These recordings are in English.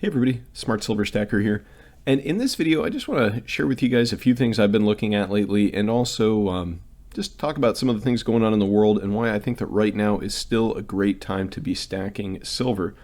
everybody, Smart Silver Stacker here. And in this video, I just want to share with you guys a few things I've been looking at lately and also just talk about some of the things going on in the world and why I think that right now is still a great time to be stacking silver.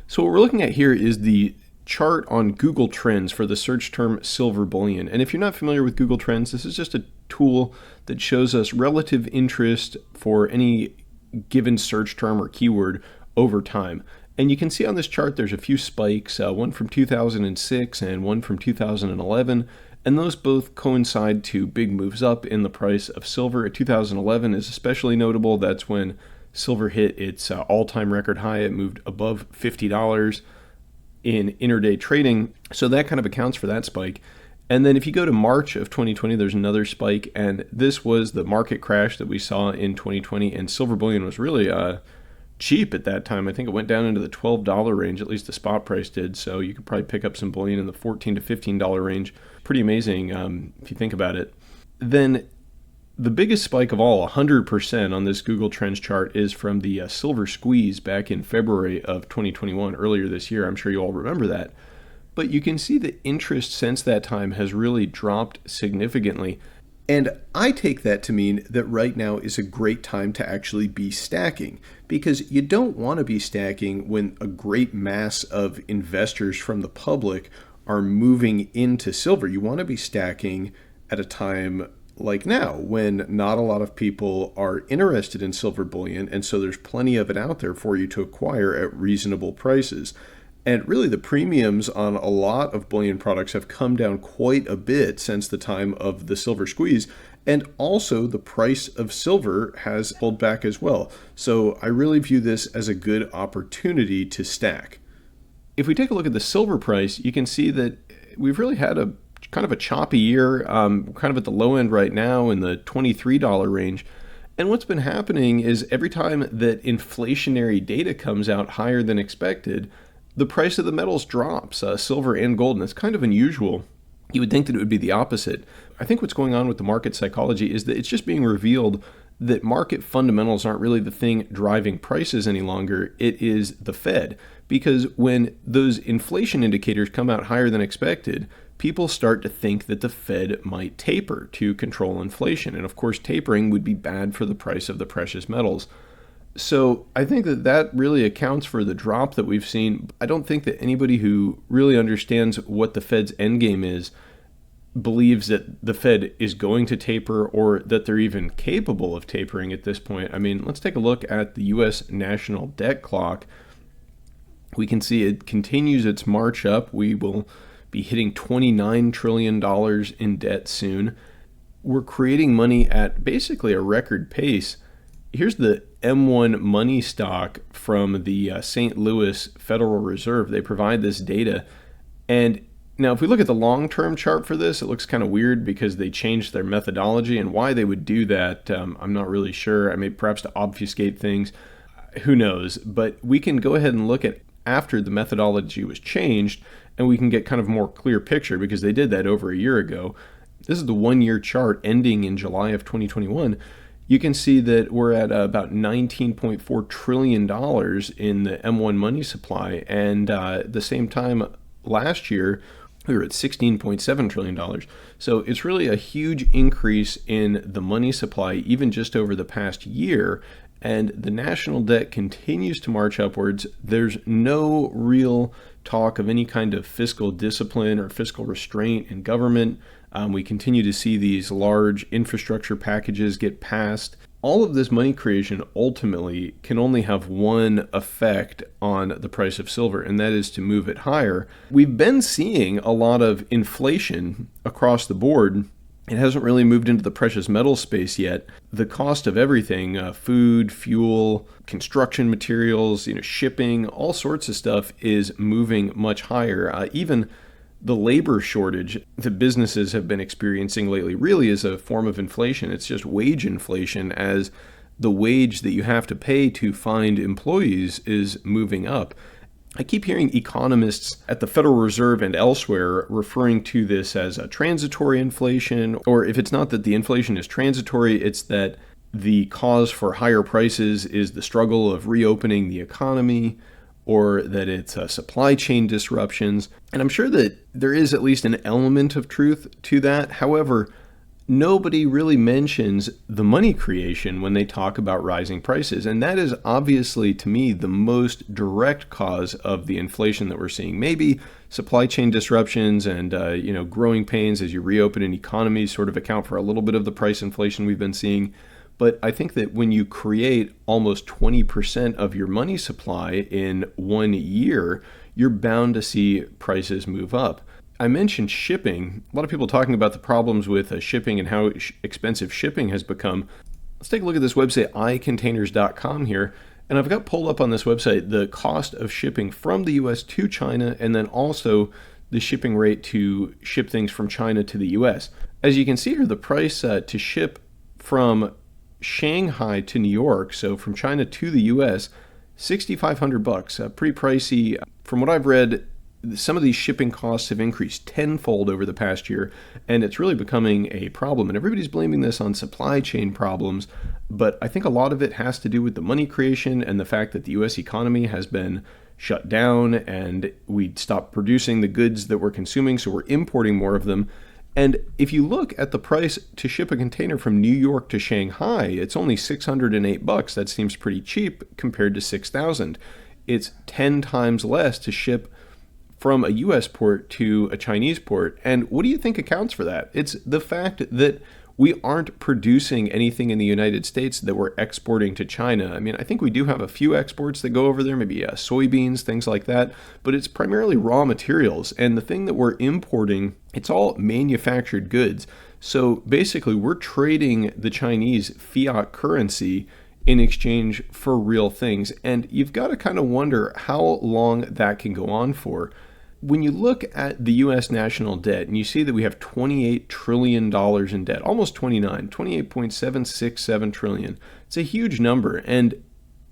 So what we're looking at here is the chart on Google Trends for the search term silver bullion. And if you're not familiar with Google Trends, this is just a tool that shows us relative interest for any given search term or keyword over time. And you can see on this chart there's a few spikes, one from 2006 and one from 2011, and those both coincide to big moves up in the price of silver. 2011 is especially notable. That's when silver hit its all-time record high. It moved above $50 in intraday trading, so that kind of accounts for that spike. And then if you go to March of 2020, there's another spike, and this was the market crash that we saw in 2020, and silver bullion was really cheap at that time. I think it went down into the $12 range, at least the spot price did, so you could probably pick up some bullion in the $14 to $15 range. Pretty amazing if you think about it. Then the biggest spike of all, 100% on this Google Trends chart, is from the silver squeeze back in February of 2021, earlier this year. I'm sure you all remember that. But you can see the interest since that time has really dropped significantly. And I take that to mean that right now is a great time to actually be stacking, because you don't want to be stacking when a great mass of investors from the public are moving into silver. You want to be stacking at a time like now, when not a lot of people are interested in silver bullion, and so there's plenty of it out there for you to acquire at reasonable prices. And really, the premiums on a lot of bullion products have come down quite a bit since the time of the silver squeeze. And also, the price of silver has pulled back as well. So I really view this as a good opportunity to stack. If we take a look at the silver price, you can see that we've really had a kind of a choppy year, kind of at the low end right now in the $23 range. And what's been happening is every time that inflationary data comes out higher than expected, the price of the metals drops, silver and gold, and it's kind of unusual. You would think that it would be the opposite. I think what's going on with the market psychology is that it's just being revealed that market fundamentals aren't really the thing driving prices any longer. It is the Fed. Because when those inflation indicators come out higher than expected, people start to think that the Fed might taper to control inflation. And of course, tapering would be bad for the price of the precious metals. So I think that that really accounts for the drop that we've seen. I don't think that anybody who really understands what the Fed's endgame is believes that the Fed is going to taper or that they're even capable of tapering at this point. I mean, let's take a look at the U.S. national debt clock. We can see it continues its march up. We will be hitting $29 trillion in debt soon. We're creating money at basically a record pace. Here's the M1 money stock from the St. Louis Federal Reserve. They provide this data. And now if we look at the long-term chart for this, it looks kind of weird because they changed their methodology, and why they would do that, I'm not really sure. I mean, perhaps to obfuscate things, who knows? But we can go ahead and look at after the methodology was changed, and we can get kind of more clear picture because they did that over a year ago. This is the one-year chart ending in July of 2021. You can see that we're at about $19.4 trillion in the M1 money supply, and at the same time last year, we were at $16.7 trillion. So it's really a huge increase in the money supply, even just over the past year, and the national debt continues to march upwards. There's no real talk of any kind of fiscal discipline or fiscal restraint in government. We continue to see these large infrastructure packages get passed. All of this money creation ultimately can only have one effect on the price of silver, and that is to move it higher. We've been seeing a lot of inflation across the board. It hasn't really moved into the precious metal space yet. The cost of everything, food, fuel, construction materials, shipping, all sorts of stuff is moving much higher. Even the labor shortage that businesses have been experiencing lately really is a form of inflation. It's just wage inflation, as the wage that you have to pay to find employees is moving up. I keep hearing economists at the Federal Reserve and elsewhere referring to this as a transitory inflation, or if it's not that the inflation is transitory, it's that the cause for higher prices is the struggle of reopening the economy, or that it's supply chain disruptions. And I'm sure that there is at least an element of truth to that. However, nobody really mentions the money creation when they talk about rising prices. And that is obviously, to me, the most direct cause of the inflation that we're seeing. Maybe supply chain disruptions and growing pains as you reopen an economy sort of account for a little bit of the price inflation we've been seeing. But I think that when you create almost 20% of your money supply in 1 year, you're bound to see prices move up. I mentioned shipping. A lot of people talking about the problems with shipping and how expensive shipping has become. Let's take a look at this website, icontainers.com here. And I've got pulled up on this website the cost of shipping from the US to China, and then also the shipping rate to ship things from China to the US. As you can see here, the price to ship from Shanghai to New York, so from China to the US, $6,500, pretty pricey. From what I've read, some of these shipping costs have increased tenfold over the past year, and it's really becoming a problem. And everybody's blaming this on supply chain problems, but I think a lot of it has to do with the money creation and the fact that the US economy has been shut down and we stopped producing the goods that we're consuming, so we're importing more of them. And if you look at the price to ship a container from New York to Shanghai, it's only $608. That seems pretty cheap compared to $6,000. It's 10 times less to ship from a US port to a Chinese port. And what do you think accounts for that? It's the fact that we aren't producing anything in the United States that we're exporting to China. I mean, I think we do have a few exports that go over there, maybe soybeans, things like that, but it's primarily raw materials. And the thing that we're importing, it's all manufactured goods. So basically, we're trading the Chinese fiat currency in exchange for real things. And you've got to kind of wonder how long that can go on for. When you look at the U.S. national debt and you see that we have $28 trillion in debt, almost 28.767 trillion, it's a huge number, and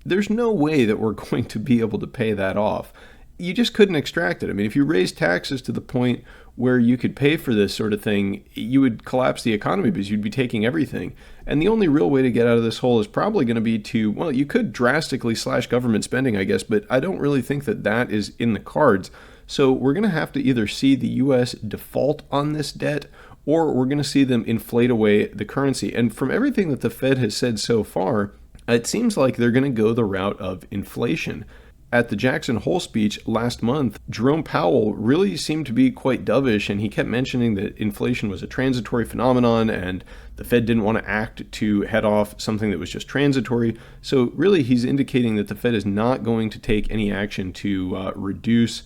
there's no way that we're going to be able to pay that off. You just couldn't extract it. I mean, if you raise taxes to the point where you could pay for this sort of thing, you would collapse the economy because you'd be taking everything. And the only real way to get out of this hole is probably going to be well, you could drastically slash government spending, I guess, but I don't really think that that is in the cards. So we're going to have to either see the U.S. default on this debt, or we're going to see them inflate away the currency. And from everything that the Fed has said so far, it seems like they're going to go the route of inflation. At the Jackson Hole speech last month, Jerome Powell really seemed to be quite dovish, and he kept mentioning that inflation was a transitory phenomenon and the Fed didn't want to act to head off something that was just transitory. So really, he's indicating that the Fed is not going to take any action to reduce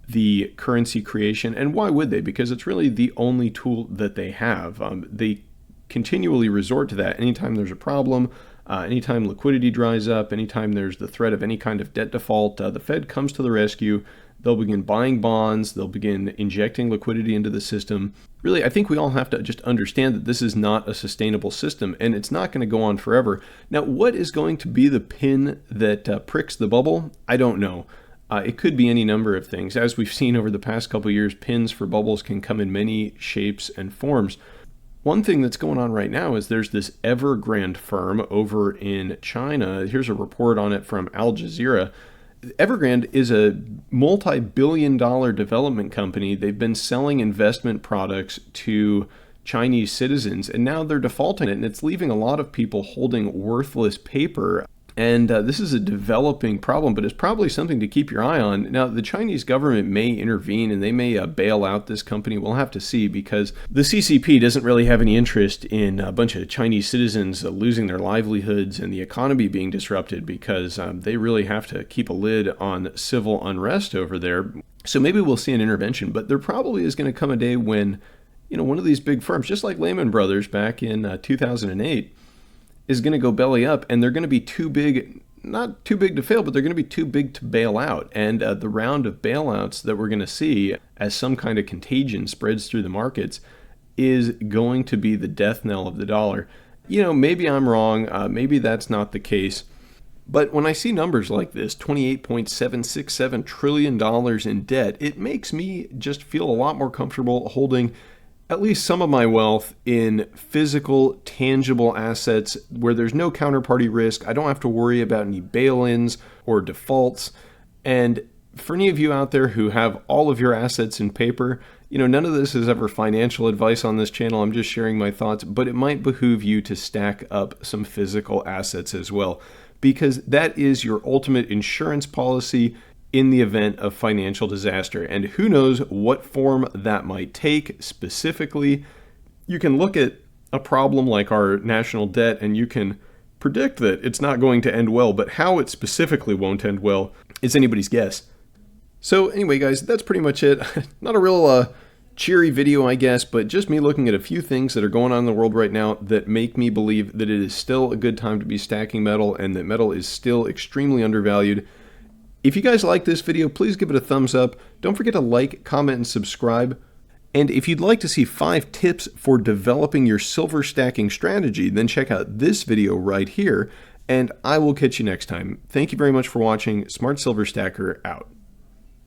the currency creation. And why would they? Because it's really the only tool that they have. They continually resort to that anytime there's a problem, anytime liquidity dries up, anytime there's the threat of any kind of debt default. The Fed comes to the rescue. They'll begin buying bonds. They'll begin injecting liquidity into the system. Really, I think we all have to just understand that this is not a sustainable system, and it's not going to go on forever. Now, what is going to be the pin that pricks the bubble? I don't know. It could be any number of things. As we've seen over the past couple of years, pins for bubbles can come in many shapes and forms. One thing that's going on right now is there's this Evergrande firm over in China. Here's a report on it from Al Jazeera. Evergrande is a multi-billion-dollar development company. They've been selling investment products to Chinese citizens, and now they're defaulting it, and it's leaving a lot of people holding worthless paper. And this is a developing problem, but it's probably something to keep your eye on. Now, the Chinese government may intervene and they may bail out this company. We'll have to see, because the CCP doesn't really have any interest in a bunch of Chinese citizens losing their livelihoods and the economy being disrupted, because they really have to keep a lid on civil unrest over there. So maybe we'll see an intervention, but there probably is going to come a day when, one of these big firms, just like Lehman Brothers back in 2008, is going to go belly up, and they're going to be too big, not too big to fail, but they're going to be too big to bail out. And the round of bailouts that we're going to see as some kind of contagion spreads through the markets is going to be the death knell of the dollar. Maybe I'm wrong. Maybe that's not the case. But when I see numbers like this, $28.767 trillion in debt, it makes me just feel a lot more comfortable holding at least some of my wealth in physical, tangible assets where there's no counterparty risk. I don't have to worry about any bail-ins or defaults. And for any of you out there who have all of your assets in paper, none of this is ever financial advice on this channel. I'm just sharing my thoughts, but it might behoove you to stack up some physical assets as well, because that is your ultimate insurance policy in the event of financial disaster. And who knows what form that might take specifically. You can look at a problem like our national debt and you can predict that it's not going to end well, but how it specifically won't end well is anybody's guess. So anyway, guys, that's pretty much it. Not a real cheery video, I guess, but just me looking at a few things that are going on in the world right now that make me believe that it is still a good time to be stacking metal and that metal is still extremely undervalued. If you guys like this video, please give it a thumbs up. Don't forget to like, comment, and subscribe. And if you'd like to see 5 tips for developing your silver stacking strategy, then check out this video right here, and I will catch you next time. Thank you very much for watching. Smart Silver Stacker out.